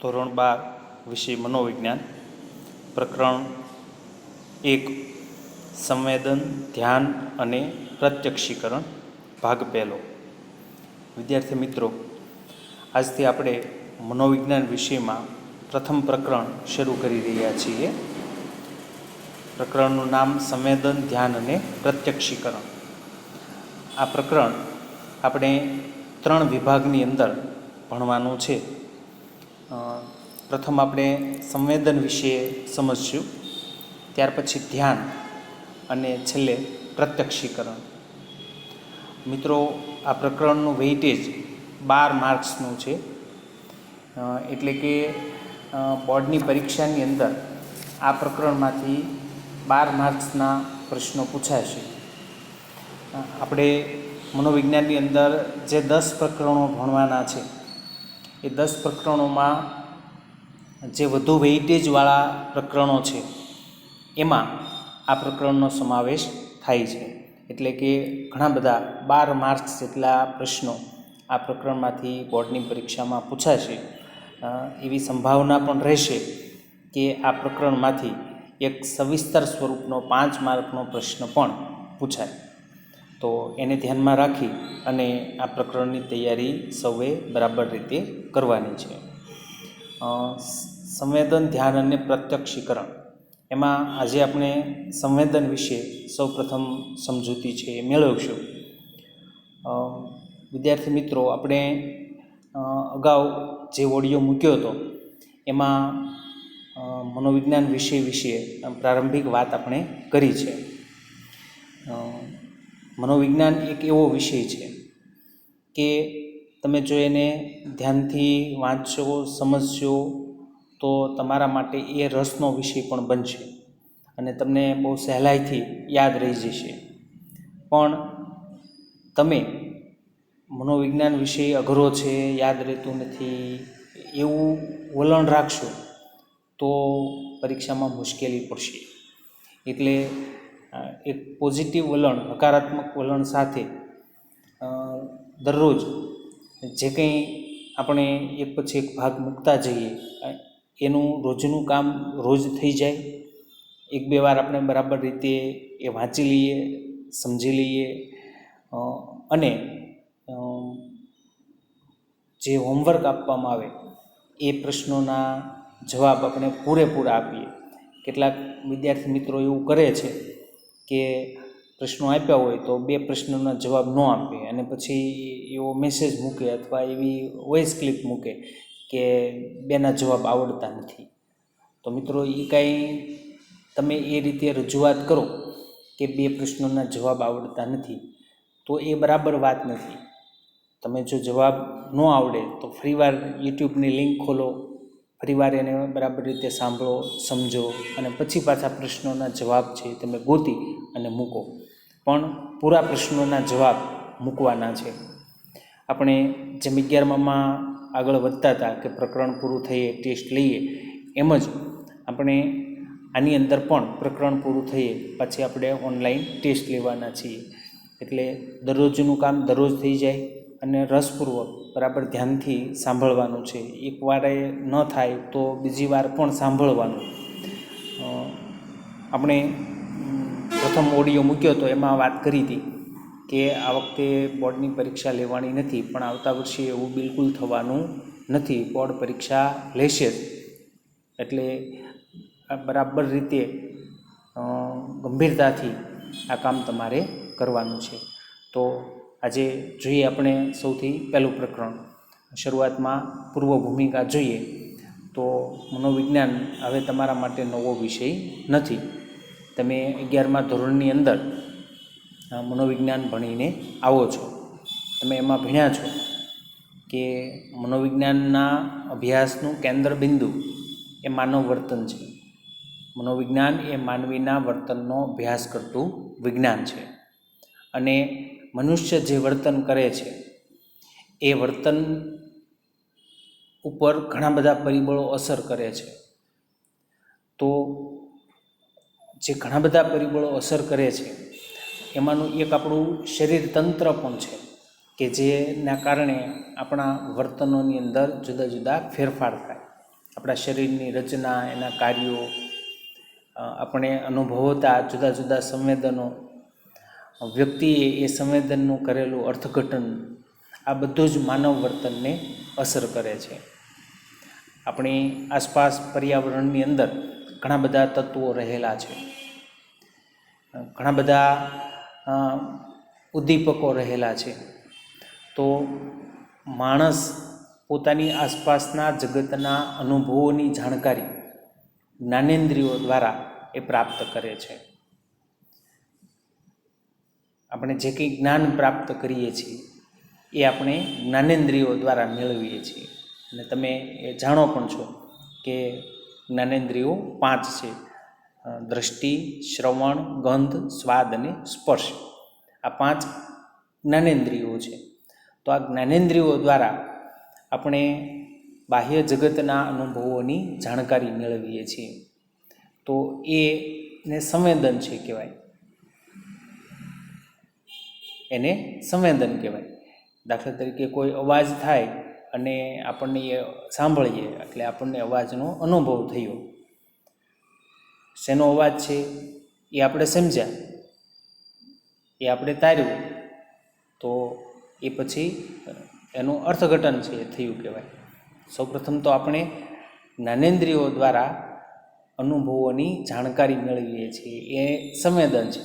ધોરણ 12 વિષય મનોવિજ્ઞાન પ્રકરણ 1 સંવેદન, ધ્યાન અને પ્રત્યક્ષીકરણ ભાગ પહેલો. વિદ્યાર્થી મિત્રો, આજથી આપણે મનોવિજ્ઞાન વિષયમાં પ્રથમ પ્રકરણ શરૂ કરી રહ્યા છીએ. પ્રકરણનું નામ સંવેદન, ધ્યાન અને પ્રત્યક્ષીકરણ. આ પ્રકરણ આપણે 3 વિભાગની અંદર ભણવાનું છે. પ્રથમ આપણે સંવેદન વિશે સમજશું, ત્યાર પછી ધ્યાન અને છેલ્લે પ્રત્યક્ષીકરણ. મિત્રો, આ પ્રકરણનું વેઇટેજ 12 માર્ક્સનું છે. એટલે કે બોર્ડની પરીક્ષાની અંદર આ પ્રકરણમાંથી 12 માર્ક્સના પ્રશ્નો પૂછાશે. આપણે મનોવિજ્ઞાનની અંદર જે 10 પ્રકરણો ભણવાના છે, એ 10 પ્રકરણોમાં જે વધુ વેઇટેજવાળા પ્રકરણો છે એમાં આ પ્રકરણનો સમાવેશ થાય છે. એટલે કે ઘણા બધા 12 માર્ક્સ જેટલા પ્રશ્નો આ પ્રકરણમાંથી બોર્ડની પરીક્ષામાં પૂછાશે. એવી સંભાવના પણ રહેશે કે આ પ્રકરણમાંથી એક સવિસ્તર સ્વરૂપનો 5 માર્કનો પ્રશ્ન પણ પૂછાય. તો એને ધ્યાનમાં રાખી અને આ પ્રકરણની તૈયારી સૌએ બરાબર રીતે કરવાની છે. સંવેદન, ધ્યાન અને પ્રત્યક્ષીકરણ, એમાં આજે આપણે સંવેદન વિશે સૌપ્રથમ સમજૂતી છે એ મેળવશું. વિદ્યાર્થી મિત્રો, આપણે અગાઉ જે ઓડિયો મૂક્યો હતો એમાં મનોવિજ્ઞાન વિશે પ્રારંભિક વાત આપણે કરી છે. મનોવિજ્ઞાન એક એવો વિષય છે કે તમે જો એને ધ્યાનથી વાંચશો, સમજશો તો તમારા માટે એ રસનો વિષય પણ બનશે અને તમને બહુ સહેલાઈથી યાદ રહી જશે. પણ તમે મનોવિજ્ઞાન વિષય અઘરો છે, યાદ રહેતું નથી, એવું વલણ રાખશો તો પરીક્ષામાં મુશ્કેલી પડશે. એટલે એક પોઝિટિવ વલણ, હકારાત્મક વલણ સાથે દરરોજ જે કંઈ આપણે એક પછી એક ભાગ મૂકતા જઈએ, એનું રોજનું કામ રોજ થઈ જાય. 1-2 વાર આપણે બરાબર રીતે એ વાંચી લઈએ, સમજી લઈએ અને જે હોમવર્ક આપવામાં આવે એ પ્રશ્નોના જવાબ આપણે પૂરેપૂરા આપીએ. કેટલાક વિદ્યાર્થી મિત્રો એવું કરે છે કે પ્રશ્નો આપ્યા હોય તો 2 પ્રશ્નોના જવાબ ન આપે અને પછી એવો મેસેજ મૂકે અથવા એવી વોઇસ ક્લિપ મૂકે કે 2ના જવાબ આવડતા નથી. તો મિત્રો, એ કાંઈ તમે એ રીતે રજૂઆત કરો કે 2 પ્રશ્નોના જવાબ આવડતા નથી, તો એ બરાબર વાત નથી. તમે જો જવાબ ન આવડે તો ફરીવાર યુટ્યુબની લિંક ખોલો, ફરીવાર એને બરાબર રીતે સાંભળો, સમજો અને પછી પાછા પ્રશ્નોના જવાબ છે તમે ગોતી અને મૂકો. પણ પૂરા પ્રશ્નોના જવાબ મૂકવાના છે. આપણે જેમ 11મામાં આગળ વધતા હતા કે પ્રકરણ પૂરું થઈએ ટેસ્ટ લઈએ, એમ જ આપણે આની અંદર પણ પ્રકરણ પૂરું થઈએ પછી આપણે ઓનલાઈન ટેસ્ટ લેવાના છીએ. એટલે દરરોજનું કામ દરરોજ થઈ જાય અને રસપૂર્વક બરાબર ધ્યાનથી સાંભળવાનું છે. એક વારે ન થાય તો બીજી વાર પણ સાંભળવાનું. આપણે પ્રથમ ઓડિયો મૂક્યો તો એમાં વાત કરી હતી કે આ વખતે બોર્ડની પરીક્ષા લેવાની નથી, પણ આવતા વર્ષે એવું બિલકુલ થવાનું નથી. બોર્ડ પરીક્ષા લેશે જ. એટલે બરાબર રીતે ગંભીરતાથી આ કામ તમારે કરવાનું છે. તો આજે જોઈએ આપણે સૌથી પહેલું પ્રકરણ. શરૂઆતમાં પૂર્વ ભૂમિકા જોઈએ તો મનોવિજ્ઞાન હવે તમારા માટે નવો વિષય નથી. તમે 11મા ધોરણની અંદર મનોવિજ્ઞાન ભણીને આવો છો. તમે એમાં ભણ્યા છો કે મનોવિજ્ઞાનના અભ્યાસનું કેન્દ્ર બિંદુ એ માનવ વર્તન છે. મનોવિજ્ઞાન એ માનવીના વર્તનનો અભ્યાસ કરતું વિજ્ઞાન છે. અને મનુષ્ય જે વર્તન કરે છે એ વર્તન ઉપર ઘણા બધા પરિબળો અસર કરે છે. તો જે ઘણા બધા પરિબળો અસર કરે છે એમાંનું એક આપણું શરીર તંત્ર પણ છે કે જેના કારણે આપણા વર્તનોની અંદર જુદા જુદા ફેરફાર થાય. આપણા શરીરની રચના, એના કાર્યો, આપણે અનુભવતા જુદા જુદા સંવેદનો, વ્યક્તિએ એ સંવેદનનું કરેલું અર્થઘટન, આ બધું જ માનવ વર્તનને અસર કરે છે. આપણી આસપાસ પર્યાવરણની અંદર ઘણા બધા તત્વો રહેલા છે, ઘણા બધા ઉદ્દીપકો રહેલા છે. તો માણસ પોતાની આસપાસના જગતના અનુભવોની જાણકારી જ્ઞાનેન્દ્રિયો દ્વારા એ પ્રાપ્ત કરે છે. આપણે જે કંઈ જ્ઞાન પ્રાપ્ત કરીએ છીએ એ આપણે જ્ઞાનેન્દ્રિયો દ્વારા મેળવીએ છીએ. અને તમે એ જાણો પણ છો કે જ્ઞાનેન્દ્રિયો 5 છે: દ્રષ્ટિ, શ્રવણ, ગંધ, સ્વાદ અને સ્પર્શ. આ 5 જ્ઞાનેન્દ્રિયો છે. તો આ જ્ઞાનેન્દ્રિયો દ્વારા આપણે બાહ્ય જગતના અનુભવોની જાણકારી મેળવીએ છીએ. તો એને સંવેદન છે કહેવાય, એને સંવેદન કહેવાય. દાખલા તરીકે કોઈ અવાજ થાય અને આપણને એ સાંભળીએ એટલે આપણને અવાજનો અનુભવ થયો. શેનો અવાજ છે એ આપણે સમજ્યા, એ આપણે તાર્યું, તો એ પછી એનું અર્થઘટન છે એ થયું કહેવાય. સૌપ્રથમ તો આપણે જ્ઞાનેન્દ્રિયો દ્વારા અનુભવોની જાણકારી મેળવીએ છીએ, એ સંવેદન છે.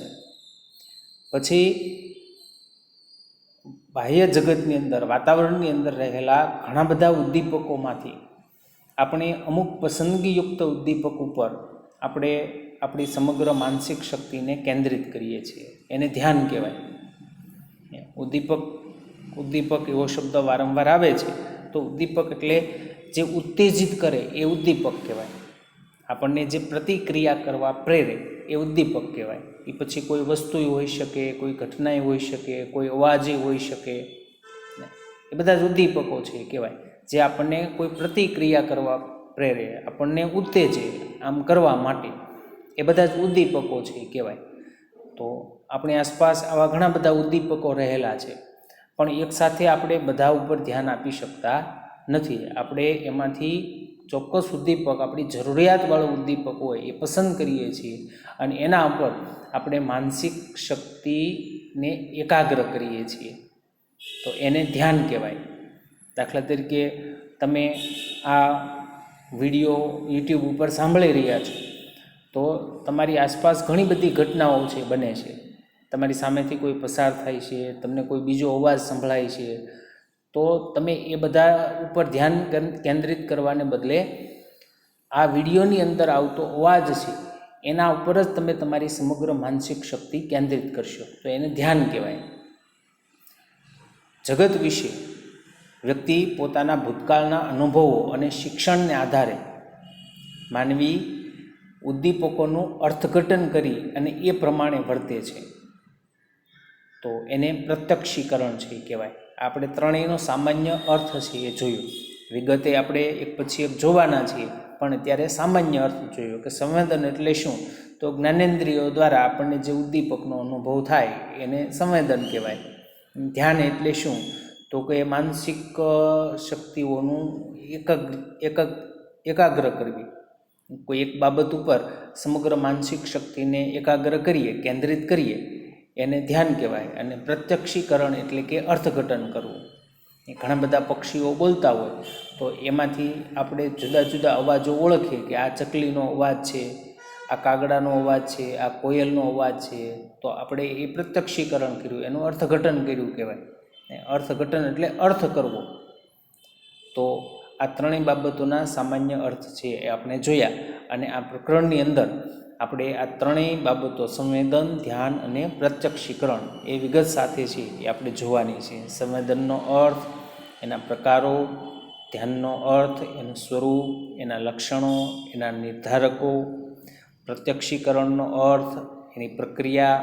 પછી બાહ્ય જગતની અંદર, વાતાવરણની અંદર રહેલા ઘણા બધા ઉદ્દીપકોમાંથી આપણે અમુક પસંદગીયુક્ત ઉદ્દીપક ઉપર આપણે આપણી સમગ્ર માનસિક શક્તિને કેન્દ્રિત કરીએ છીએ. એને ધ્યાન કહેવાય. ઉદ્દીપક એવો શબ્દ વારંવાર આવે છે. તો ઉદ્દીપક એટલે જે ઉત્તેજિત કરે એ ઉદ્દીપક કહેવાય. આપણને જે પ્રતિક્રિયા કરવા પ્રેરે એ ઉદ્દીપક કહેવાય. એ પછી કોઈ વસ્તુ હોઈ શકે, કોઈ ઘટનાએ હોઈ શકે, કોઈ અવાજે હોઈ શકે. એ બધા જ ઉદ્દીપકો છે કહેવાય, જે આપણને કોઈ પ્રતિક્રિયા કરવા પ્રેરે, આપણને ઉત્તેજે આમ કરવા માટે. એ બધા જ ઉદ્દીપકો છે કહેવાય. તો આપણી આસપાસ આવા ઘણા બધા ઉદ્દીપકો રહેલા છે, પણ એકસાથે આપણે બધા ઉપર ધ્યાન આપી શકતા નથી. આપણે એમાંથી ચોક્કસ ઉદ્દીપક, આપણી જરૂરિયાતવાળું ઉદ્દીપક હોય એ પસંદ કરીએ છીએ અને એના ઉપર આપણે માનસિક શક્તિને એકાગ્ર કરીએ છીએ. તો એને ધ્યાન કહેવાય. દાખલા તરીકે તમે આ વિડીયો યુટ્યુબ ઉપર સાંભળી રહ્યા છો, તો તમારી આસપાસ ઘણી બધી ઘટનાઓ છે, બને છે. તમારી સામેથી કોઈ પસાર થાય છે, તમને કોઈ બીજો અવાજ સંભળાય છે, તો તમે એ બધા ઉપર ધ્યાન કેન્દ્રિત કરવાને બદલે આ વિડીયોની અંદર આવતો અવાજ છે એના ઉપર જ તમે તમારી સમગ્ર માનસિક શક્તિ કેન્દ્રિત કરશો. તો એને ધ્યાન કહેવાય. જગત વિશે વ્યક્તિ પોતાના ભૂતકાળના અનુભવો અને શિક્ષણને આધારે માનવી ઉદ્દીપકોનું અર્થઘટન કરી અને એ પ્રમાણે વર્તે છે. તો એને પ્રત્યક્ષીકરણ છે કહેવાય. આપણે ત્રણેયનો સામાન્ય અર્થ છે એ જોયું. વિગતે આપણે એક પછી એક જોવાના છીએ, પણ ત્યારે સામાન્ય અર્થ જોયો કે સંવેદન એટલે શું. તો જ્ઞાનેન્દ્રિયો દ્વારા આપણને જે ઉદ્દીપકનો અનુભવ થાય એને સંવેદન કહેવાય. ધ્યાન એટલે શું, તો કે માનસિક શક્તિઓનું એકાગ્ર કરવી. કોઈ એક બાબત ઉપર સમગ્ર માનસિક શક્તિને એકાગ્ર કરીએ, કેન્દ્રિત કરીએ, એને ધ્યાન કહેવાય. અને પ્રત્યક્ષીકરણ એટલે કે અર્થઘટન કરવું. એ ઘણા બધા પક્ષીઓ બોલતા હોય, તો એમાંથી આપણે જુદા જુદા અવાજો ઓળખીએ કે આ ચકલીનો અવાજ છે, આ કાગડાનો અવાજ છે, આ કોયલનો અવાજ છે. તો આપણે એ પ્રત્યક્ષીકરણ કર્યું, એનું અર્થઘટન કર્યું કહેવાય. અર્થઘટન એટલે અર્થ કરવો. તો આ ત્રણેય બાબતોના સામાન્ય અર્થ છે એ આપણે જોયા. અને આ પ્રકરણની અંદર આપણે આ ત્રણેય બાબતો, સંવેદન, ધ્યાન અને પ્રત્યક્ષીકરણ, એ વિગત સાથે છે એ આપણે જોવાની છે. સંવેદનનો અર્થ, એના પ્રકારો, ધ્યાનનો અર્થ, એનું સ્વરૂપ, એના લક્ષણો, એના નિર્ધારકો, પ્રત્યક્ષીકરણનો અર્થ, એની પ્રક્રિયા,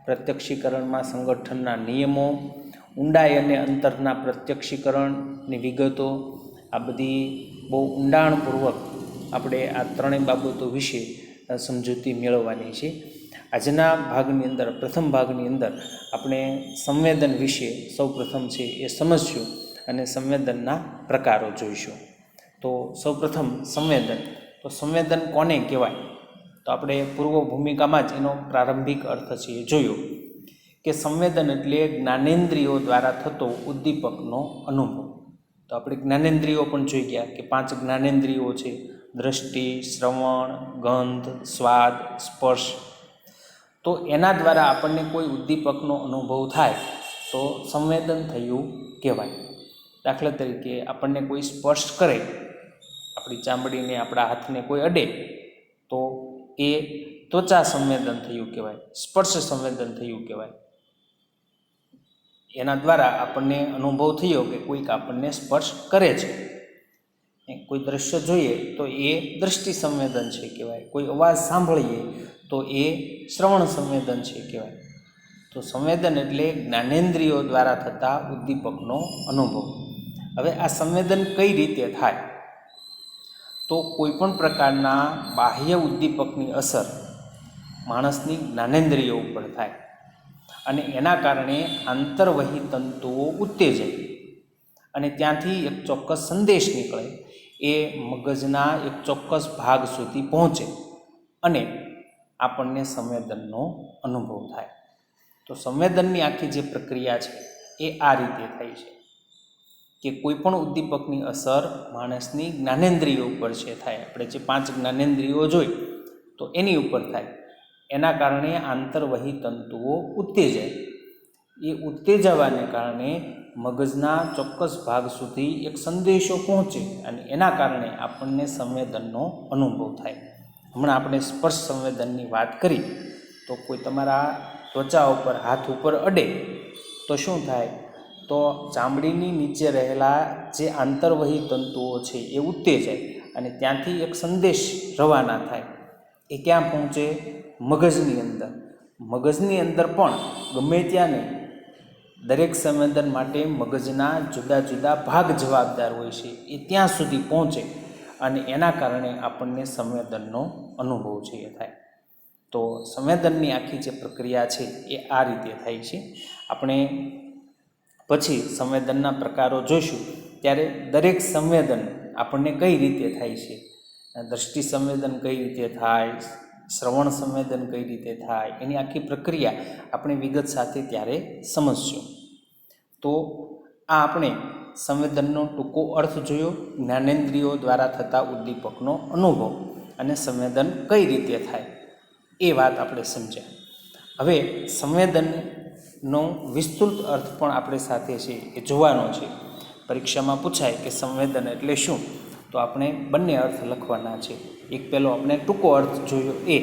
પ્રત્યક્ષીકરણમાં સંગઠનના નિયમો, ઊંડાઈ અને અંતરના પ્રત્યક્ષીકરણની વિગતો. આ બધી બહુ ઊંડાણપૂર્વક આપણે આ ત્રણેય બાબતો વિશે સમજૂતી મેળવવાની છે. આજના ભાગની અંદર, પ્રથમ ભાગની અંદર આપણે સંવેદન વિશે સૌ પ્રથમ છે એ સમજશું અને સંવેદનના પ્રકારો જોઈશું. તો સૌપ્રથમ સંવેદન. તો સંવેદન કોને કહેવાય? તો આપણે પૂર્વ ભૂમિકામાં જ એનો પ્રારંભિક અર્થ છે એ જોયો કે સંવેદન એટલે જ્ઞાનેન્દ્રિયો દ્વારા થતો ઉદ્દીપકનો અનુભવ. તો આપણે જ્ઞાનેન્દ્રિયો પણ જોઈ ગયા કે 5 જ્ઞાનેન્દ્રિયો છે: દ્રષ્ટિ, શ્રવણ, ગંધ, સ્વાદ, સ્પર્શ. તો એના દ્વારા આપણને કોઈ ઉદ્દીપકનો અનુભવ થાય તો સંવેદન થયું કહેવાય. દાખલા તરીકે આપણને કોઈ સ્પર્શ કરે, આપણી ચામડીને, આપણા હાથને કોઈ અડે, તો એ ત્વચા સંવેદન થયું કહેવાય, સ્પર્શ સંવેદન થયું કહેવાય. એના દ્વારા આપણને અનુભવ થયો કે કોઈક આપણને સ્પર્શ કરે છે. કોઈ દ્રશ્ય જોઈએ તો એ દ્રષ્ટિ સંવેદન છે કહેવાય. કોઈ અવાજ સાંભળીએ તો એ શ્રવણ સંવેદન છે કહેવાય. તો સંવેદન એટલે જ્ઞાનેન્દ્રિયો દ્વારા થતા ઉદ્દીપકનો અનુભવ. હવે આ સંવેદન કઈ રીતે થાય? તો કોઈ પણ પ્રકારના બાહ્ય ઉદ્દીપકની અસર માણસની જ્ઞાનેન્દ્રિયો ઉપર થાય અને એના કારણે આંતરવહી તંતુઓ ઉત્તેજાય અને ત્યાંથી એક ચોક્કસ સંદેશ નીકળે, એ મગજના એક ચોક્કસ ભાગ સુધી પહોંચે અને આપણને સંવેદનનો અનુભવ થાય. તો સંવેદનની આખી જે પ્રક્રિયા છે એ આ રીતે થાય છે કે કોઈ પણ ઉદ્દીપકની અસર માણસની જ્ઞાનેન્દ્રિયો ઉપર છે થાય. આપણે જે 5 જ્ઞાનેન્દ્રિયો જોઈ તો એની ઉપર થાય. એના કારણે આંતરવહી તંતુઓ ઉત્તેજાય. એ ઉત્તેજાવાને કારણે મગજના ચોક્કસ ભાગ સુધી એક સંદેશો પહોંચે અને એના કારણે આપણને સંવેદનનો અનુભવ થાય. હમણાં આપણે સ્પર્શ સંવેદનની વાત કરી, તો કોઈ તમારા ત્વચા ઉપર, હાથ ઉપર અડે તો શું થાય? તો ચામડીની નીચે રહેલા જે આંતરવહી તંતુઓ છે એ ઉત્તેજાય અને ત્યાંથી એક સંદેશ રવાના થાય. એ ક્યાં પહોંચે? મગજની અંદર. મગજની અંદર પણ ગમે ત્યાં નહીં, દરેક સંવેદન માટે મગજના જુદા જુદા ભાગ જવાબદાર હોય છે. એ ત્યાં સુધી પહોંચે અને એના કારણે આપણને સંવેદનનો અનુભવ છે એ થાય. તો સંવેદનની આખી જે પ્રક્રિયા છે એ આ રીતે થાય છે. આપણે પછી સંવેદનના પ્રકારો જોઈશું ત્યારે દરેક સંવેદન આપણને કઈ રીતે થાય છે, દ્રષ્ટિ સંવેદન કઈ રીતે થાય, શ્રવણ સંવેદન કઈ રીતે થાય, એની આખી પ્રક્રિયા આપણે વિગત સાથે ત્યારે સમજશું. તો આ આપણે સંવેદનનો ટૂંકો અર્થ જોયો, જ્ઞાનેન્દ્રિયો દ્વારા થતા ઉદ્દીપકનો અનુભવ અને સંવેદન કઈ રીતે થાય એ વાત આપણે સમજ્યા. હવે સંવેદનનો વિસ્તૃત અર્થ પણ આપણે સાથે છે એ જોવાનો છે. પરીક્ષામાં પૂછાય કે સંવેદન એટલે શું, તો આપણે બંને અર્થ લખવાના છે. એક પહેલો આપણે ટૂંકો અર્થ જોયો, એ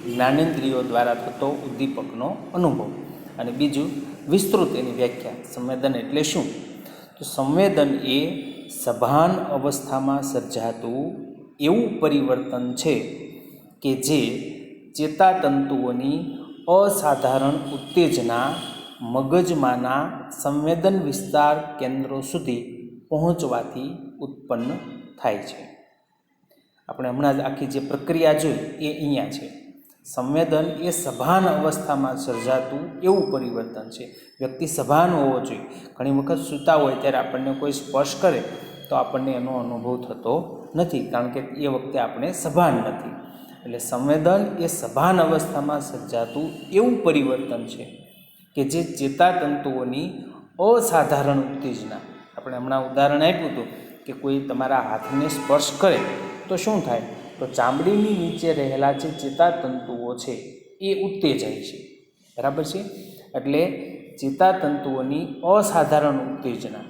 જ્ઞાનેન્દ્રિયો દ્વારા થતો ઉદ્દીપકનો અનુભવ, અને બીજું વિસ્તૃત એની વ્યાખ્યા, સંવેદન એટલે શું. તો સંવેદન એ સભાન અવસ્થામાં સર્જાતું એવું પરિવર્તન છે કે જે ચેતાતંતુઓની અસાધારણ ઉત્તેજના મગજમાંના સંવેદન વિસ્તાર કેન્દ્રો સુધી પહોંચવાથી ઉત્પન્ન થાય છે. આપણે હમણાં જ આખી જે પ્રક્રિયા જોઈ એ અહીંયા છે. સંવેદન એ સભાન અવસ્થામાં સર્જાતું એવું પરિવર્તન છે. વ્યક્તિ સભાન હોવો જોઈએ. ઘણી વખત સૂતા હોય ત્યારે આપણને કોઈ સ્પર્શ કરે તો આપણને એનો અનુભવ થતો નથી, કારણ કે એ વખતે આપણે સભાન નથી. એટલે સંવેદન એ સભાન અવસ્થામાં સર્જાતું એવું પરિવર્તન છે કે જે ચેતાતંતુઓની અસાધારણ ઉત્તેજના, આપણે હમણાં ઉદાહરણ આપ્યું હતું કે કોઈ તમારા હાથને સ્પર્શ કરે તો શું થાય? તો ચામડીની નીચે રહેલા જે ચેતાતંતુઓ છે એ ઉત્તેજાય છે, બરાબર છે. એટલે ચેતાતંતુઓની અસાધારણ ઉત્તેજના.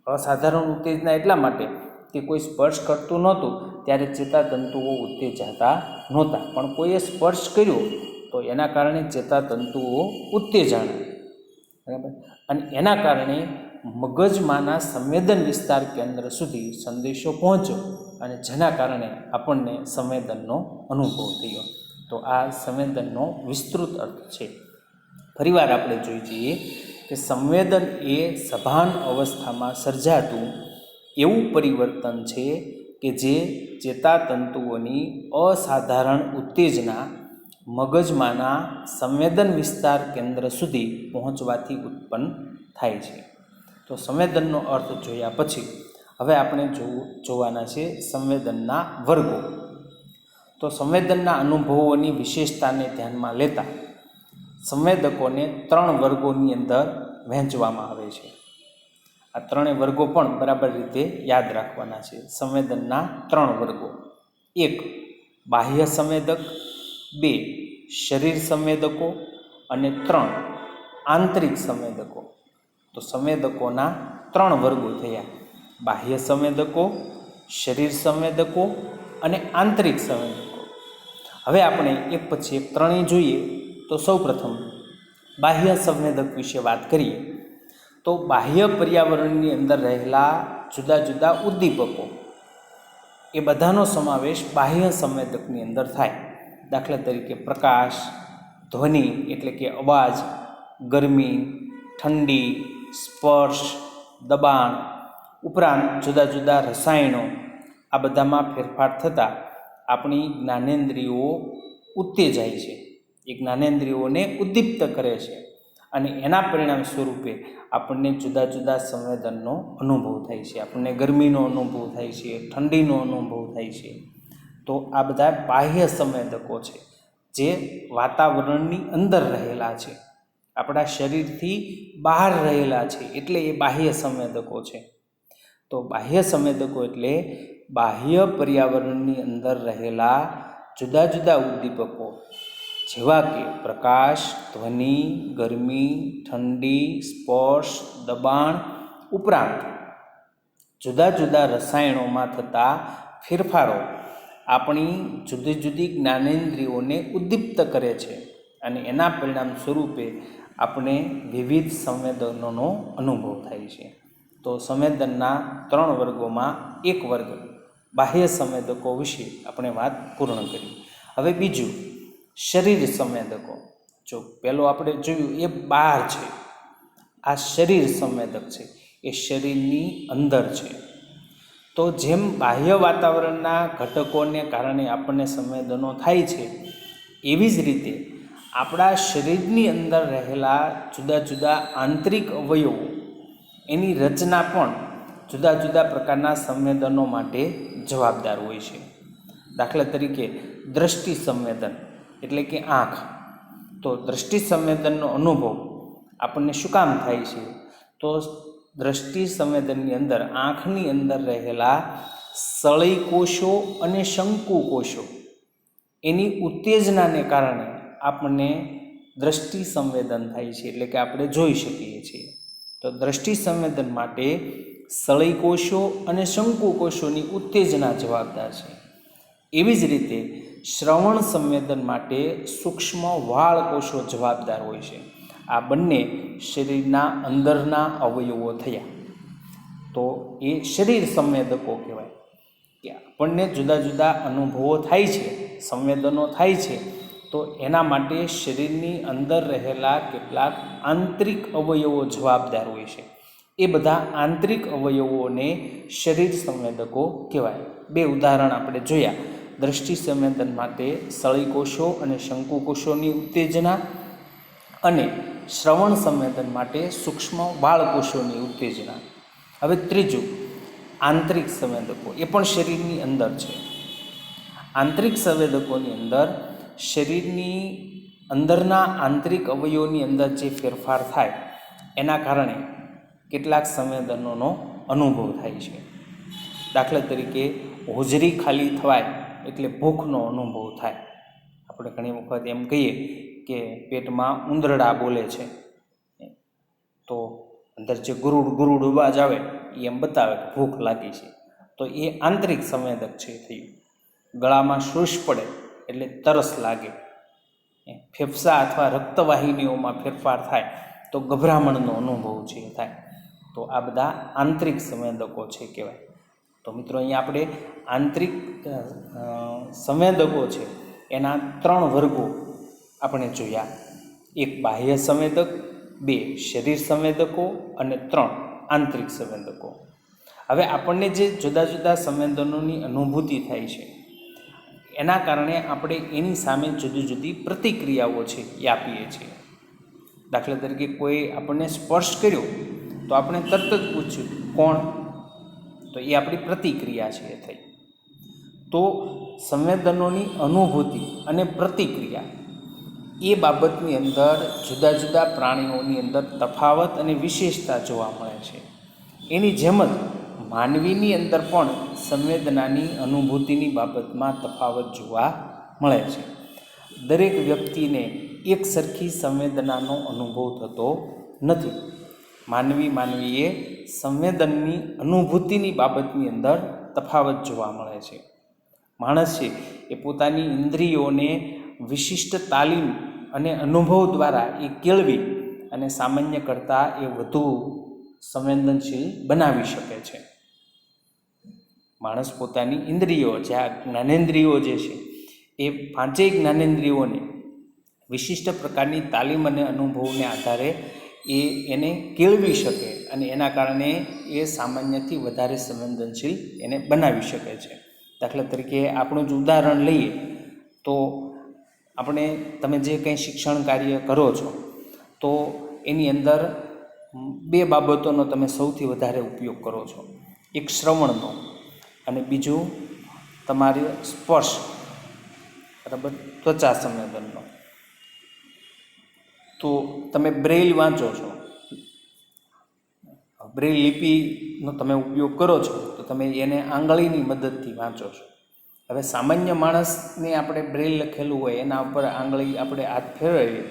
અસાધારણ ઉત્તેજના એટલા માટે કે કોઈ સ્પર્શ કરતું નહોતું ત્યારે ચેતાતંતુઓ ઉત્તેજાતા નહોતા, પણ કોઈએ સ્પર્શ કર્યો તો એના કારણે ચેતાતંતુઓ ઉત્તેજાણા, બરાબર. અને એના કારણે મગજમાંના સંવેદન વિસ્તાર કેન્દ્ર સુધી સંદેશો પહોંચ્યો અને જેના કારણે આપણને સંવેદનનો અનુભવ થયો. તો આ સંવેદનનો વિસ્તૃત અર્થ છે. ફરીવાર આપણે જોઈ જઈએ કે સંવેદન એ સભાન અવસ્થામાં સર્જાતું એવું પરિવર્તન છે કે જે ચેતાતંતુઓની અસાધારણ ઉત્તેજના મગજમાંના સંવેદન વિસ્તાર કેન્દ્ર સુધી પહોંચવાથી ઉત્પન્ન થાય છે. તો સંવેદનનો અર્થ જોયા પછી હવે આપણે જોવાના છે સંવેદનના વર્ગો. તો સંવેદનના અનુભવોની વિશેષતાને ધ્યાનમાં લેતા સંવેદકોને 3 વર્ગોની અંદર વહેંચવામાં આવે છે. આ 3 વર્ગો પણ બરાબર રીતે યાદ રાખવાના છે. સંવેદનના 3 વર્ગો: 1 બાહ્ય સંવેદક, 2 શરીર સંવેદકો અને 3 આંતરિક સંવેદકો. તો સંવેદકોના 3 વર્ગો થયા: બાહ્ય સંવેદકો, શરીર સંવેદકો અને આંતરિક સંવેદકો. હવે આપણે એક પછી એક 3 જોઈએ. તો સૌપ્રથમ બાહ્ય સંવેદક વિશે વાત કરીએ. તો બાહ્ય પર્યાવરણની અંદર રહેલા જુદા જુદા ઉદ્દીપકો એ બધાનો સમાવેશ બાહ્ય સંવેદકની અંદર થાય. દાખલા તરીકે પ્રકાશ, ધ્વનિ એટલે કે અવાજ, ગરમી, ઠંડી, સ્પર્શ, દબાણ, ઉપરાંત જુદા જુદા રસાયણો, આ બધામાં ફેરફાર થતાં આપણી જ્ઞાનેન્દ્રિયો ઉત્તેજાય છે, એ જ્ઞાનેન્દ્રિયોને ઉદ્દીપ્ત કરે છે અને એના પરિણામ સ્વરૂપે આપણને જુદા જુદા સંવેદનનો અનુભવ થાય છે. આપણને ગરમીનો અનુભવ થાય છે, ઠંડીનો અનુભવ થાય છે. તો આ બધા બાહ્ય સંવેદકો છે જે વાતાવરણની અંદર રહેલા છે, આપણા શરીરથી બહાર રહેલા છે, એટલે એ બાહ્ય સંવેદકો છે. તો બાહ્ય સંવેદકો એટલે બાહ્ય પર્યાવરણની અંદર રહેલા જુદા જુદા ઉદ્દીપકો, જેવા કે પ્રકાશ, ધ્વનિ, ગરમી, ઠંડી, સ્પર્શ, દબાણ, ઉપરાંત જુદા જુદા રસાયણોમાં થતા ફેરફારો આપણી જુદી જુદી જ્ઞાનેન્દ્રિયોને ઉદ્દીપ્ત કરે છે અને એના પરિણામ સ્વરૂપે આપણે વિવિધ સંવેદનોનો અનુભવ થાય છે. તો સંવેદનના 3 વર્ગોમાં એક વર્ગ બાહ્ય સંવેદકો વિશે આપણે વાત પૂર્ણ કરી. હવે બીજું શરીર સંવેદકો. જો પહેલો આપણે જોયું એ બહાર છે, આ શરીર સંવેદક છે, એ શરીરની અંદર છે. તો જેમ બાહ્ય વાતાવરણના ઘટકોને કારણે આપણને સંવેદનો થાય છે, એવી જ રીતે આપણા શરીરની અંદર રહેલા જુદા જુદા આંતરિક અવયવો, એની રચના પણ જુદા જુદા પ્રકારના સંવેદનો માટે જવાબદાર હોય છે. દાખલા તરીકે દ્રષ્ટિ સંવેદન એટલે કે આંખ. તો દ્રષ્ટિ સંવેદનનો અનુભવ આપણને શું કામ થાય છે? તો દ્રષ્ટિ સંવેદનની અંદર આંખની અંદર રહેલા સળઈ કોષો અને શંકુ કોષો, એની ઉત્તેજનાને કારણે આપણને દ્રષ્ટિ સંવેદન થાય છે, એટલે કે આપણે જોઈ શકીએ છીએ. તો દ્રષ્ટિ સંવેદન માટે સળઈ કોષો અને શંકુ કોષોની ઉત્તેજના જવાબદાર છે. એવી જ રીતે શ્રવણ સંવેદન માટે સૂક્ષ્મ વાળ કોષો જવાબદાર હોય છે. આ બંને શરીરના અંદરના અવયવો થયા. તો એ શરીર સંવેદકો કહેવાય કે આપણને જુદા જુદા અનુભવો થાય છે, સંવેદનો થાય છે. તો એના માટે શરીરની અંદર રહેલા કેટલાક આંતરિક અવયવો જવાબદાર હોય છે. એ બધા આંતરિક અવયવોને શરીર સંવેદકો કહેવાય. 2 ઉદાહરણ આપણે જોયા. દ્રષ્ટિ સંવેદન માટે સળઈ કોષો અને શંકુ કોષોની ઉત્તેજના, અને શ્રવણ સંવેદન માટે સૂક્ષ્મ વાળ કોષોની ઉત્તેજના. હવે ત્રીજું આંતરિક સંવેદકો, એ પણ શરીરની અંદર છે. આંતરિક સંવેદકોની અંદર શરીરની અંદરના આંતરિક અવયવોની અંદર જે ફેરફાર થાય એના કારણે કેટલાક સંવેદનોનો અનુભવ થાય છે. દાખલા તરીકે હોજરી ખાલી થવાય એટલે ભૂખનો અનુભવ થાય. આપણે ઘણી વખત એમ કહીએ કે પેટમાં ઉંદરડા બોલે છે, તો અંદર જે ગુરુડ ગુરુડ અવાજ આવે એ એમ બતાવે કે ભૂખ લાગી છે. તો એ આંતરિક સંવેદક છે થયું. ગળામાં શોષ પડે એટલે તરસ લાગે. ફેફસા અથવા રક્તવાહિનીઓમાં ફેરફાર થાય તો ગભરામણનો અનુભવ છે થાય. તો આ બધા આંતરિક સંવેદકો છે કહેવાય. તો મિત્રો અહીંયા આપણે આંતરિક સંવેદકો છે એના 3 વર્ગો આપણે જોયા. 1 બાહ્ય સંવેદક, 2 શરીર સંવેદકો અને 3 આંતરિક સંવેદકો. હવે આપણને જે જુદા જુદા સંવેદનોની અનુભૂતિ થાય છે એના કારણે આપણે એની સામે જુદી જુદી પ્રતિક્રિયાઓ છે એ આપીએ છીએ. દાખલા તરીકે કોઈ આપણને સ્પર્શ કર્યો તો આપણે તરત જ પૂછ્યું કોણ? તો તો એ આપણી પ્રતિક્રિયા છે એ થઈ. તો સંવેદનોની અનુભૂતિ અને પ્રતિક્રિયા એ બાબતની અંદર જુદા જુદા પ્રાણીઓની અંદર તફાવત અને વિશેષતા જોવા મળે છે. એની જેમ જ માનવીની અંદર પણ સંવેદનાની અનુભૂતિની બાબતમાં તફાવત જોવા મળે છે. દરેક વ્યક્તિને એક સરખી સંવેદનાનો અનુભવ થતો નથી. માનવીએ સંવેદનની અનુભૂતિની બાબતની અંદર તફાવત જોવા મળે છે. માણસ છે એ પોતાની ઇન્દ્રિયોને વિશિષ્ટ તાલીમ અને અનુભવ દ્વારા એ કેળવી અને સામાન્ય કરતાં એ વધુ સંવેદનશીલ બનાવી શકે છે. માણસ પોતાની ઇન્દ્રિયો, જે આ જ્ઞાનેન્દ્રિયો જે છે એ પાંચેય જ્ઞાનેન્દ્રિયોને વિશિષ્ટ પ્રકારની તાલીમ અને અનુભવને આધારે એને કેળવી શકે અને એના કારણે એ સામાન્યથી વધારે સંવેદનશીલ એને બનાવી શકે છે. દાખલા તરીકે આપણું જ ઉદાહરણ લઈએ તો તમે જે કંઈ શિક્ષણ કાર્ય કરો છો તો એની અંદર બે બાબતોનો તમે સૌથી વધારે ઉપયોગ કરો છો. એક શ્રવણનો અને બીજું તમારે સ્પર્શ, બરાબર, ત્વચા સંવેદનનો. તો તમે બ્રેઇલ વાંચો છો, બ્રેઇલ લિપિનો તમે ઉપયોગ કરો છો તો તમે એને આંગળીની મદદથી વાંચો છો. હવે સામાન્ય માણસને આપણે બ્રેઇલ લખેલું હોય એના ઉપર આંગળી આપણે હાથ ફેરવીએ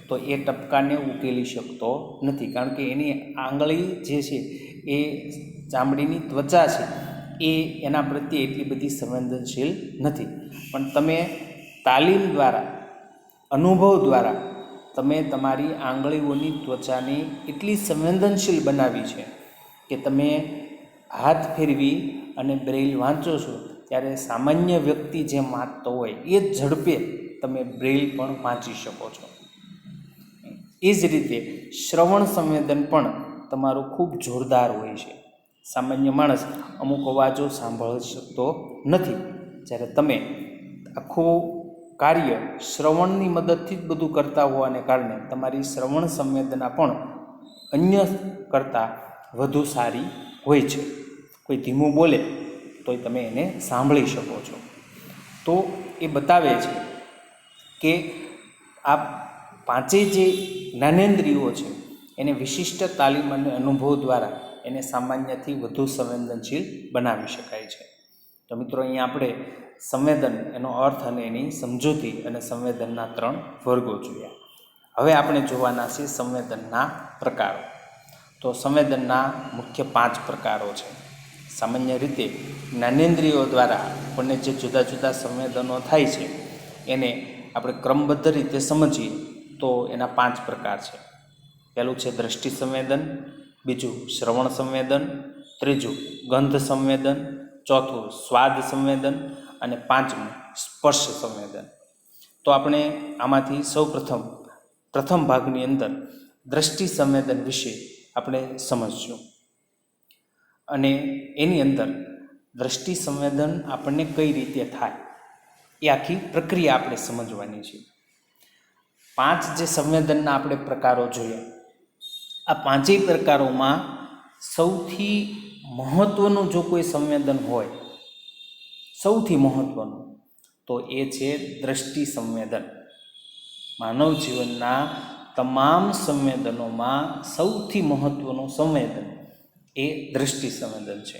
તો એ ટપકાને ઉકેલી શકતો નથી, કારણ કે એની આંગળી જે છે એ ચામડીની ત્વચા છે એ એના પ્રત્યે એટલી બધી સંવેદનશીલ નથી. પણ તમે તાલીમ દ્વારા, અનુભવ દ્વારા તમે તમારી આંગળીઓની ત્વચાને એટલી સંવેદનશીલ બનાવી છે કે તમે હાથ ફેરવી અને બ્રેઇલ વાંચો છો ત્યારે સામાન્ય વ્યક્તિ જેમ વાંચતો હોય એ જ ઝડપે તમે બ્રેઇલ પણ વાંચી શકો છો. એ જ રીતે શ્રવણ સંવેદન પણ તમારું ખૂબ જોરદાર હોય છે. સામાન્ય માણસ અમુક અવાજો સાંભળી શકતો નથી, જ્યારે તમે આખું કાર્ય શ્રવણની મદદથી જ બધું કરતા હોવાને કારણે તમારી શ્રવણ સંવેદના પણ અન્ય કરતાં વધુ સારી હોય છે. કોઈ ધીમું બોલે તોય તમે એને સાંભળી શકો છો. તો એ બતાવે છે કે આ પાંચેય જે જ્ઞાનેન્દ્રિયો છે એને વિશિષ્ટ તાલીમ અને અનુભવ દ્વારા એને સામાન્યથી વધુ સંવેદનશીલ બનાવી શકાય છે. તો મિત્રો, અહીંયા આપણે સંવેદન, એનો અર્થ અને એની સમજૂતી અને સંવેદનના 3 વર્ગો જોયા. હવે આપણે જોવાના છે સંવેદનના પ્રકારો. તો સંવેદનના મુખ્ય 5 પ્રકારો છે. સામાન્ય રીતે જ્ઞાનેન્દ્રિયો દ્વારા આપણને જે જુદા જુદા સંવેદનો થાય છે એને આપણે ક્રમબદ્ધ રીતે સમજીએ તો એના 5 પ્રકાર છે. પહેલું છે દ્રષ્ટિ સંવેદન, બીજું શ્રવણ સંવેદન, ત્રીજું ગંધ સંવેદન, ચોથું સ્વાદ સંવેદન અને પાંચમું સ્પર્શ સંવેદન. તો આપણે આમાંથી પ્રથમ ભાગની અંદર દ્રષ્ટિ સંવેદન વિશે આપણે સમજશું. અને એની અંદર દ્રષ્ટિ સંવેદન આપણને કઈ રીતે થાય એ આખી પ્રક્રિયા આપણે સમજવાની છે. 5 જે સંવેદનના આપણે પ્રકારો જોયા, આ 5 પ્રકારોમાં સૌથી મહત્ત્વનું જો કોઈ સંવેદન હોય, સૌથી મહત્ત્વનું, તો એ છે દ્રષ્ટિ સંવેદન. માનવ જીવનના તમામ સંવેદનોમાં સૌથી મહત્ત્વનું સંવેદન એ દ્રષ્ટિ સંવેદન છે.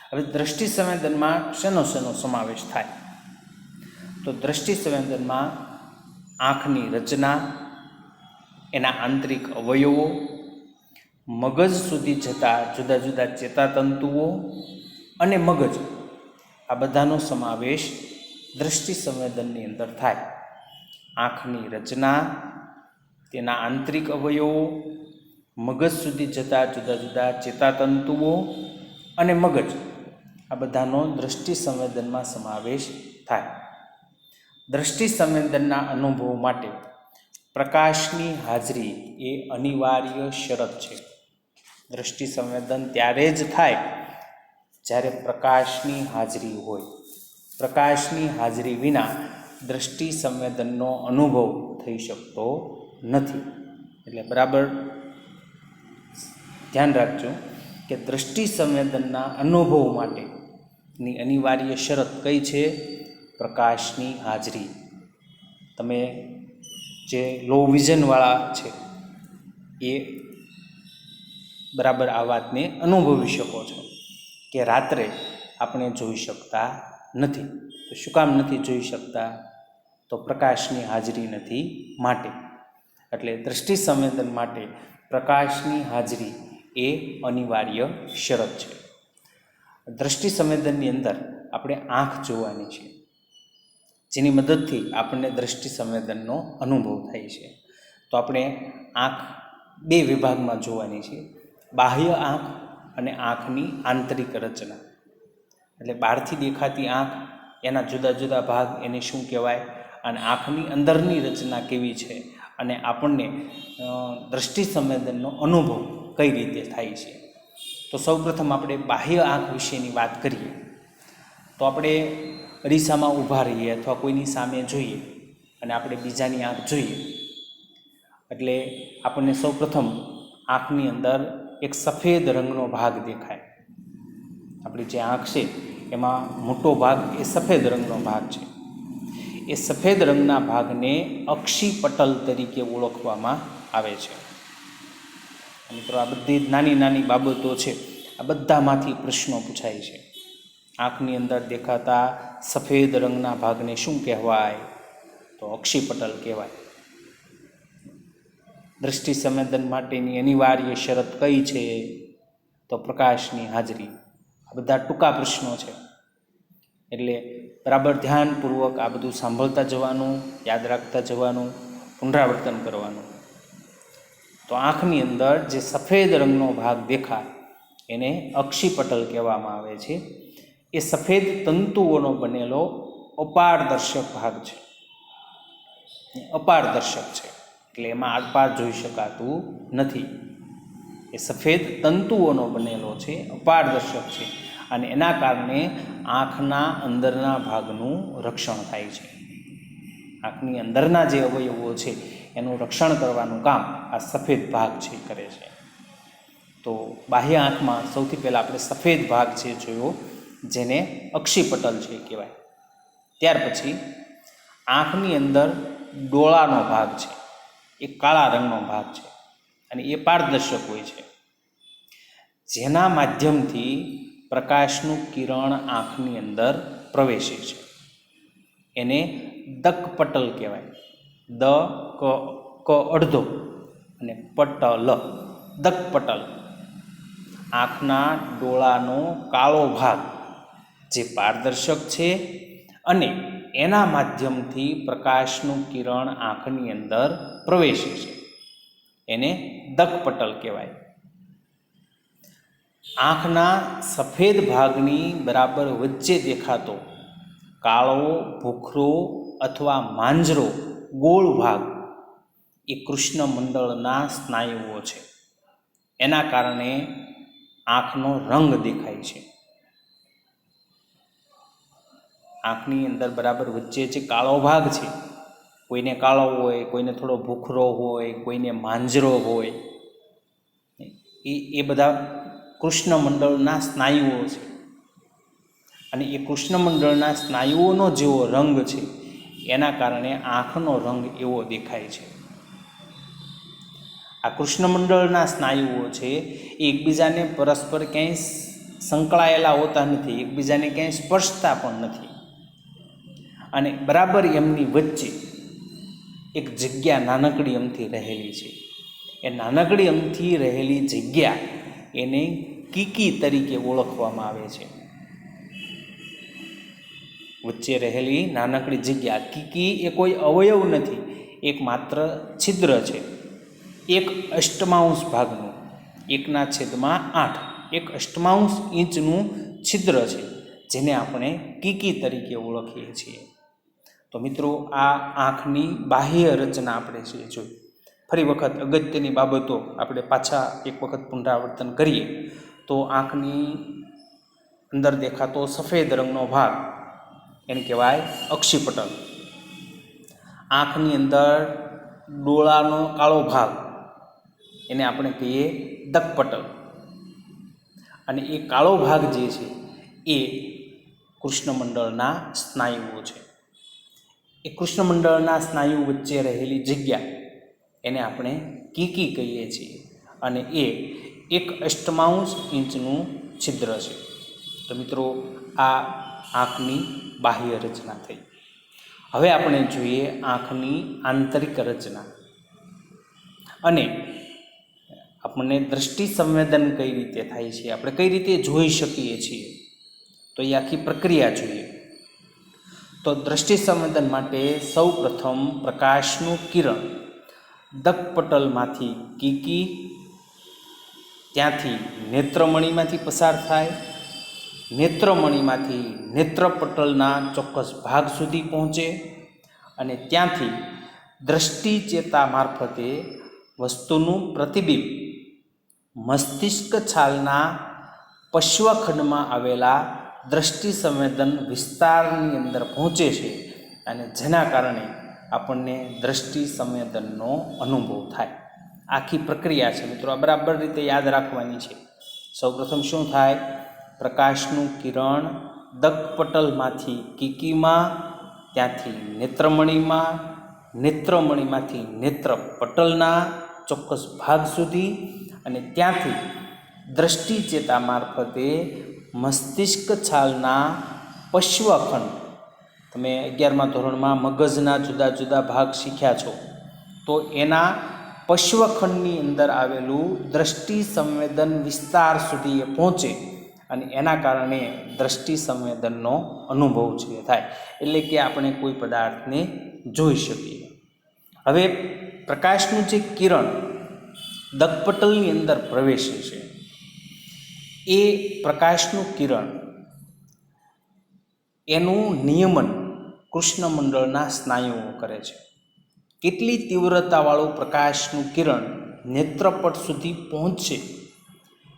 હવે દ્રષ્ટિ સંવેદનમાં શેનો સમાવેશ થાય? તો દ્રષ્ટિ સંવેદનમાં આંખની રચના, એના આંતરિક અવયવો, મગજ સુધી જતા જુદા જુદા ચેતાતંતુઓ અને મગજ, આ બધાનો સમાવેશ દ્રષ્ટિ સંવેદનની અંદર થાય. આંખની રચના, તેના આંતરિક અવયવો, મગજ સુધી જતા જુદા જુદા ચેતાતંતુઓ અને મગજ, આ બધાનો દ્રષ્ટિ સંવેદનમાં સમાવેશ થાય. દ્રષ્ટિ સંવેદનના અનુભવ માટે પ્રકાશની હાજરી એ અનિવાર્ય શરત છે. દ્રષ્ટિ સંવેદન ત્યારે જ થાય જ્યારે પ્રકાશની હાજરી હોય. પ્રકાશની હાજરી વિના દ્રષ્ટિ સંવેદનનો અનુભવ થઈ શકતો નથી. એટલે બરાબર ધ્યાન રાખજો કે દૃષ્ટિ સંવેદનના અનુભવ માટેની અનિવાર્ય શરત કઈ છે? પ્રકાશની હાજરી. તમે જે લો વિઝનવાળા છે એ બરાબર આ વાતને અનુભવી શકો છો કે રાત્રે આપણે જોઈ શકતા નથી. તો શું કામ નથી જોઈ શકતા? તો પ્રકાશની હાજરી નથી માટે. એટલે દૃષ્ટિ સંવેદન માટે પ્રકાશની હાજરી એ અનિવાર્ય શરત છે. દૃષ્ટિ સંવેદનની અંદર આપણે આંખ જોવાની છે, જેની મદદથી આપણને દૃષ્ટિ સંવેદનનો અનુભવ થાય છે. તો આપણે આંખ બે વિભાગમાં જોવાની છે, બાહ્ય આંખ અને આંખની આંતરિક રચના. એટલે બહારથી દેખાતી આંખ, એના જુદા જુદા ભાગ, એને શું કહેવાય, અને આંખની અંદરની રચના કેવી છે, અને આપણને દૃષ્ટિ સંવેદનનો અનુભવ કઈ રીતે થાય છે. તો સૌપ્રથમ આપણે બાહ્ય આંખ વિશેની વાત કરીએ. તો આપણે અરીસામાં ઊભા રહીએ અથવા કોઈની સામે જોઈએ અને આપણે બીજાની આંખ જોઈએ એટલે આપણને સૌપ્રથમ આંખની અંદર એક સફેદ રંગનો ભાગ દેખાય. આપણી જે આંખ છે એમાં મોટો ભાગ એ સફેદ રંગનો ભાગ છે. એ સફેદ રંગના ભાગને અક્ષિપટલ તરીકે ઓળખવામાં આવે છે. મિત્રો, આ બધી નાની નાની બાબતો છે, આ બધામાંથી પ્રશ્નો પૂછાય છે. આંખની અંદર દેખાતા સફેદ રંગના ભાગને શું કહેવાય? તો અક્ષિપટલ કહેવાય. દૃષ્ટિ સંવેદન માટેની અનિવાર્ય શરત કઈ છે? તો પ્રકાશની હાજરી. આ બધા ટૂંકા પ્રશ્નો છે, એટલે બરાબર ધ્યાનપૂર્વક આ બધું સાંભળતા જવાનું, યાદ રાખતા જવાનું, પુનરાવર્તન કરવાનું. તો આંખની અંદર જે સફેદ રંગનો ભાગ દેખાય એને અક્ષિપટલ કહેવામાં આવે છે. એ સફેદ તંતુઓનો બનેલો અપારદર્શક ભાગ છે. અપારદર્શક છે એટલે એમાં આરપાર જોઈ શકાતું નથી. એ સફેદ તંતુઓનો બનેલો છે, અપારદર્શક છે, અને એના કારણે આંખના અંદરના ભાગનું રક્ષણ થાય છે. આંખની અંદરના જે અવયવો છે એનું રક્ષણ કરવાનું કામ આ સફેદ ભાગ છે કરે છે. તો બાહ્ય આંખમાં સૌથી પહેલાં આપણે સફેદ ભાગ છે જોયો, જેને અક્ષિપટલ છે કહેવાય. ત્યાર પછી આંખની અંદર ડોળાનો ભાગ છે, એ કાળા રંગનો ભાગ છે અને એ પારદર્શક હોય છે, જેના માધ્યમથી પ્રકાશનું કિરણ આંખની અંદર પ્રવેશે છે. એને દકપટલ કહેવાય. દ ક અડધો અને પટલ, દકપટલ. આંખના ડોળાનો કાળો ભાગ જે પારદર્શક છે અને એના માધ્યમથી પ્રકાશનું કિરણ આંખની અંદર પ્રવેશે છે, એને દકપટલ કહેવાય. આંખના સફેદ ભાગની બરાબર વચ્ચે દેખાતો કાળો, ભૂખરો અથવા માંજરો ગોળ ભાગ એ કૃષ્ણમંડળના સ્નાયુઓ છે. એના કારણે આંખનો રંગ દેખાય છે. આંખની અંદર બરાબર વચ્ચે જે કાળો ભાગ છે, કોઈને કાળો હોય, કોઈને થોડો ભૂખરો હોય, કોઈને માંજરો હોય, એ બધા કૃષ્ણમંડળના સ્નાયુઓ છે. અને એ કૃષ્ણમંડળના સ્નાયુઓનો જેવો રંગ છે એના કારણે આંખનો રંગ એવો દેખાય છે. આ કૃષ્ણમંડળના સ્નાયુઓ છે એ એકબીજાને પરસ્પર ક્યાંય સંકળાયેલા હોતા નથી, એકબીજાને ક્યાંય સ્પર્શતા પણ નથી. અને બરાબર એમની વચ્ચે એક જગ્યા નાનકડી અમથી રહેલી છે. એ નાનકડી અમથી રહેલી જગ્યા એને કીકી તરીકે ઓળખવામાં આવે છે. વચ્ચે રહેલી નાનકડી જગ્યા કીકી એ કોઈ અવયવ નથી, એક માત્ર છિદ્ર છે, 1/8 ભાગનું, 1/8, 1/8 ઇંચનું છિદ્ર છે, જેને આપણે કીકી તરીકે ઓળખીએ છીએ. તો મિત્રો, આ આંખની બાહ્ય રચના આપણે છે જોઈ. ફરી વખત અગત્યની બાબતો આપણે પાછા એક વખત પુનરાવર્તન કરીએ તો આંખની અંદર દેખાતો સફેદ રંગનો ભાગ એને કહેવાય અક્ષિપટલ. આંખની અંદર ડોળાનો કાળો ભાગ એને આપણે કહીએ દકપટલ. અને એ કાળો ભાગ જે છે એ કૃષ્ણમંડળના સ્નાયુઓ છે. એ કૃષ્ણમંડળના સ્નાયુ વચ્ચે રહેલી જગ્યા એને આપણે કીકી કહીએ છીએ, અને એ 1/8 ઇંચનું છિદ્ર છે. તો મિત્રો, આ આંખની બાહ્ય રચના થઈ. હવે આપણે જોઈએ આંખની આંતરિક રચના, અને આપણને દ્રષ્ટિ સંવેદન કઈ રીતે થાય છે, આપણે કઈ રીતે જોઈ શકીએ છીએ, તો એ આખી પ્રક્રિયા જોઈએ. તો દ્રષ્ટિ સંવેદન માટે સૌ પ્રથમ પ્રકાશનું કિરણ દકપટલમાંથી કીકી, ત્યાંથી નેત્રમણીમાંથી પસાર થાય, નેત્રમણીમાંથી નેત્રપટલના ચોક્કસ ભાગ સુધી પહોંચે, અને ત્યાંથી દ્રષ્ટિ ચેતા મારફતે વસ્તુનું પ્રતિબિંબ મસ્તિષ્ક છાલના પશ્વખંડમાં આવેલા દ્રષ્ટિ સંવેદન વિસ્તારની અંદર પહોંચે છે, અને જેના કારણે આપણને દ્રષ્ટિ સંવેદનનો અનુભવ થાય. આખી પ્રક્રિયા છે મિત્રો, આ બરાબર રીતે યાદ રાખવાની છે. સૌપ્રથમ શું થાય? પ્રકાશનું કિરણ દકપટલમાંથી કીકીમાં, ત્યાંથી નેત્રમણીમાં, નેત્રમણીમાંથી નેત્રપટલના ચોક્કસ ભાગ સુધી, અને ત્યાંથી દ્રષ્ટિ ચેતા મારફતે મસ્તિષ્ક છાલના પશ્વખંડ, તમે 11મા ધોરણમાં મગજના જુદા જુદા ભાગ શીખ્યા છો, તો એના પશ્વખંડની અંદર આવેલું દ્રષ્ટિ સંવેદન વિસ્તાર સુધી એ પહોંચે, અને એના કારણે દ્રષ્ટિ સંવેદનનો અનુભવ છે થાય, એટલે કે આપણે કોઈ પદાર્થને જોઈ શકીએ. હવે પ્રકાશનું જે કિરણ દકપટલની અંદર પ્રવેશે છે, એ પ્રકાશનું કિરણ એનું નિયમન કૃષ્ણમંડળના સ્નાયુઓ કરે છે. કેટલી તીવ્રતાવાળું પ્રકાશનું કિરણ નેત્રપટ સુધી પહોંચશે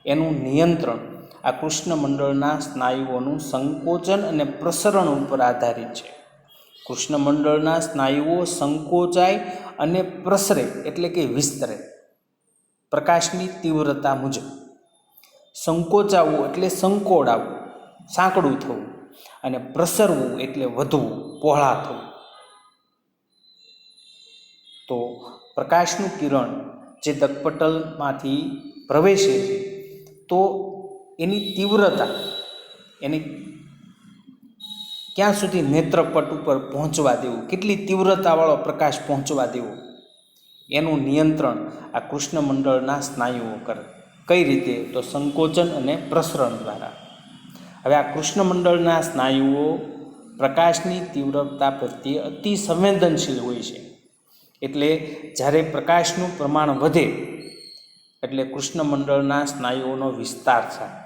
એનું નિયંત્રણ આ કૃષ્ણમંડળના સ્નાયુઓનું સંકોચન અને પ્રસરણ ઉપર આધારિત છે. કૃષ્ણમંડળના સ્નાયુઓ સંકોચાય અને પ્રસરે એટલે કે વિસ્તરે પ્રકાશની તીવ્રતા મુજબ. સંકોચાવવું એટલે સંકોડાવવું, સાંકડું થવું, અને પ્રસરવું એટલે વધવું, પહોળા થવું. તો પ્રકાશનું કિરણ જે દકપટલમાંથી પ્રવેશે છે, તો એની તીવ્રતા, એની ક્યાં સુધી નેત્રપટ ઉપર પહોંચવા દેવું, કેટલી તીવ્રતાવાળો પ્રકાશ પહોંચવા દેવો, એનું નિયંત્રણ આ કૃષ્ણમંડળના સ્નાયુઓ કરે. કઈ રીતે? તો સંકોચન અને પ્રસરણ દ્વારા. હવે આ કૃષ્ણમંડળના સ્નાયુઓ પ્રકાશની તીવ્રતા પ્રત્યે અતિ સંવેદનશીલ હોય છે. એટલે જ્યારે પ્રકાશનું પ્રમાણ વધે એટલે કૃષ્ણમંડળના સ્નાયુઓનો વિસ્તાર થાય.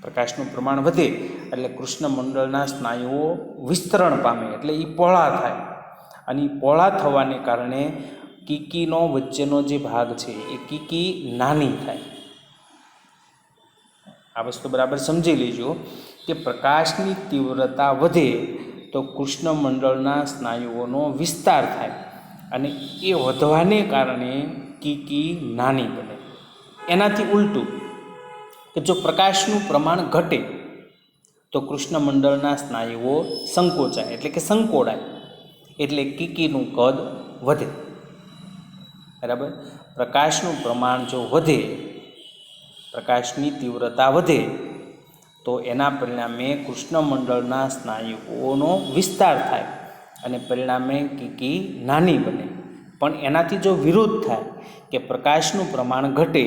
પ્રકાશનું પ્રમાણ વધે એટલે કૃષ્ણમંડળના સ્નાયુઓ વિસ્તરણ પામે, એટલે એ પહોળા થાય, અને એ પહોળા થવાને કારણે કીકીનો વચ્ચેનો જે ભાગ છે એ કીકી નાની થાય. આ વસ્તુ બરાબર સમજી લેજો કે પ્રકાશની તીવ્રતા વધે તો કૃષ્ણમંડળના સ્નાયુઓનો વિસ્તાર થાય, અને એ વધવાને કારણે કીકી નાની બને. એનાથી ઉલટું કે જો પ્રકાશનું પ્રમાણ ઘટે તો કૃષ્ણમંડળના સ્નાયુઓ સંકોચાય એટલે કે સંકોડાય, એટલે કીકીનું કદ વધે. બરાબર? પ્રકાશનું પ્રમાણ જો વધે, પ્રકાશની તીવ્રતા વધે, તો એના પરિણામે કૃષ્ણમંડળના સ્નાયુઓનો વિસ્તાર થાય, અને પરિણામે કીકી નાની બને. પણ એનાથી જો વિરુદ્ધ થાય કે પ્રકાશનું પ્રમાણ ઘટે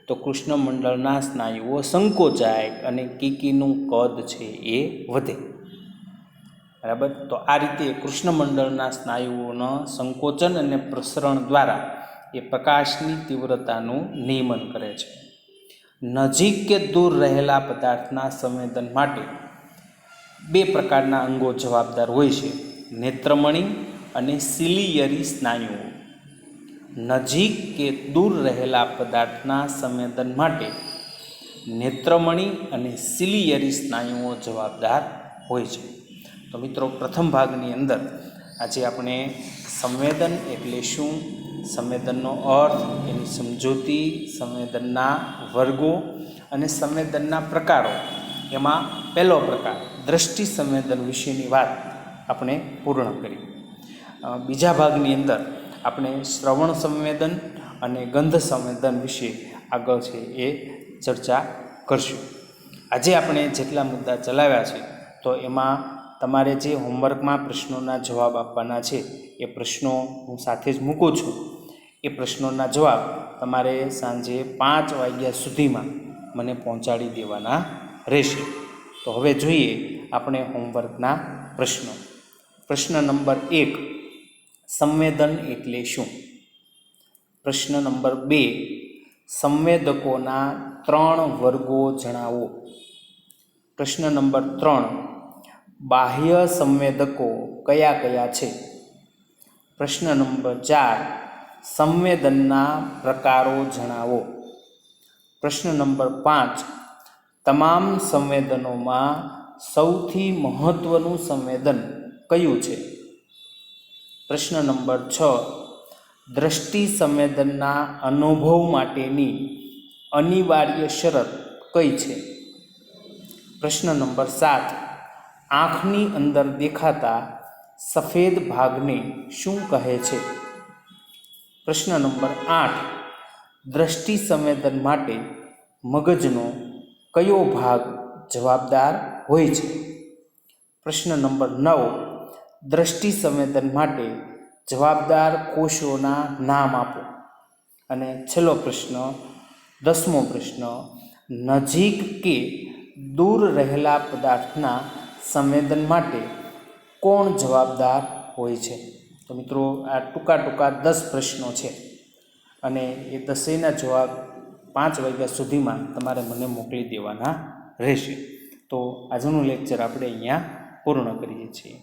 તો કૃષ્ણમંડળના સ્નાયુઓ સંકોચાય અને કીકીનું કદ છે એ વધે. બરાબર? તો આ રીતે કૃષ્ણમંડળના સ્નાયુઓના સંકોચન અને પ્રસરણ દ્વારા એ પ્રકાશની તીવ્રતાનું નિયમન કરે છે. નજીક કે દૂર રહેલા પદાર્થના સંવેદન માટે બે પ્રકારના અંગો જવાબદાર હોય છે: નેત્રમણી અને સિલિયરી સ્નાયુઓ. નજીક કે દૂર રહેલા પદાર્થના સંવેદન માટે નેત્રમણી અને સિલિયરી સ્નાયુઓ જવાબદાર હોય છે. તો મિત્રો, પ્રથમ ભાગની અંદર આજે આપણે સંવેદન એટલે શું, સંવેદનનો અર્થ, એની સમજૂતી, સંવેદનના વર્ગો અને સંવેદનના પ્રકારો. એમાં પહેલો પ્રકાર દ્રષ્ટિ સંવેદન વિશેની વાત આપણે પૂર્ણ કરી. બીજા ભાગની અંદર આપણે શ્રવણ સંવેદન અને ગંધ સંવેદન વિશે આગળ છે એ ચર્ચા કરશું. આજે આપણે જેટલા મુદ્દા ચલાવ્યા છે તો એમાં તમારે જે હોમવર્કમાં પ્રશ્નોના જવાબ આપવાના છે એ પ્રશ્નો હું સાથે જ મૂકું છું. એ પ્રશ્નોના જવાબ તમારે સાંજે 5 વાગ્યા સુધીમાં મને પહોંચાડી દેવાના રહેશે. તો હવે જોઈએ આપણે હોમવર્કના પ્રશ્નો. પ્રશ્ન નંબર 1, સંવેદન એટલે શું? પ્રશ્ન નંબર 2, સંવેદકોના 3 વર્ગો જણાવો. પ્રશ્ન નંબર 3, બાહ્ય સંવેદકો કયા કયા છે? પ્રશ્ન નંબર 4, સંવેદનના પ્રકારો જણાવો. પ્રશ્ન નંબર 5, તમામ સંવેદનોમાં સૌથી મહત્ત્વનું સંવેદન કયું છે? પ્રશ્ન નંબર 6, દ્રષ્ટિ સંવેદનના અનુભવ માટેની અનિવાર્ય શરત કઈ છે? પ્રશ્ન નંબર 7, આંખની અંદર દેખાતા સફેદ ભાગને શું કહે છે? પ્રશ્ન નંબર 8, દ્રષ્ટિ સંવેદન માટે મગજનો કયો ભાગ જવાબદાર હોય છે? પ્રશ્ન નંબર 9, દ્રષ્ટિ સંવેદન માટે જવાબદાર કોષોના નામ આપો. અને છેલ્લો પ્રશ્ન, 10મો પ્રશ્ન, નજીક કે દૂર રહેલા પદાર્થના સંવેદન માટે કોણ જવાબદાર હોય છે? તો મિત્રો આ ટૂંકા 10 પ્રશ્નો છે અને એ 10ના જવાબ 5 વાગ્યા સુધીમાં તમારે મને મોકલી દેવાના રહેશે. તો આજનું લેક્ચર આપણે અહીંયા પૂર્ણ કરીએ છીએ.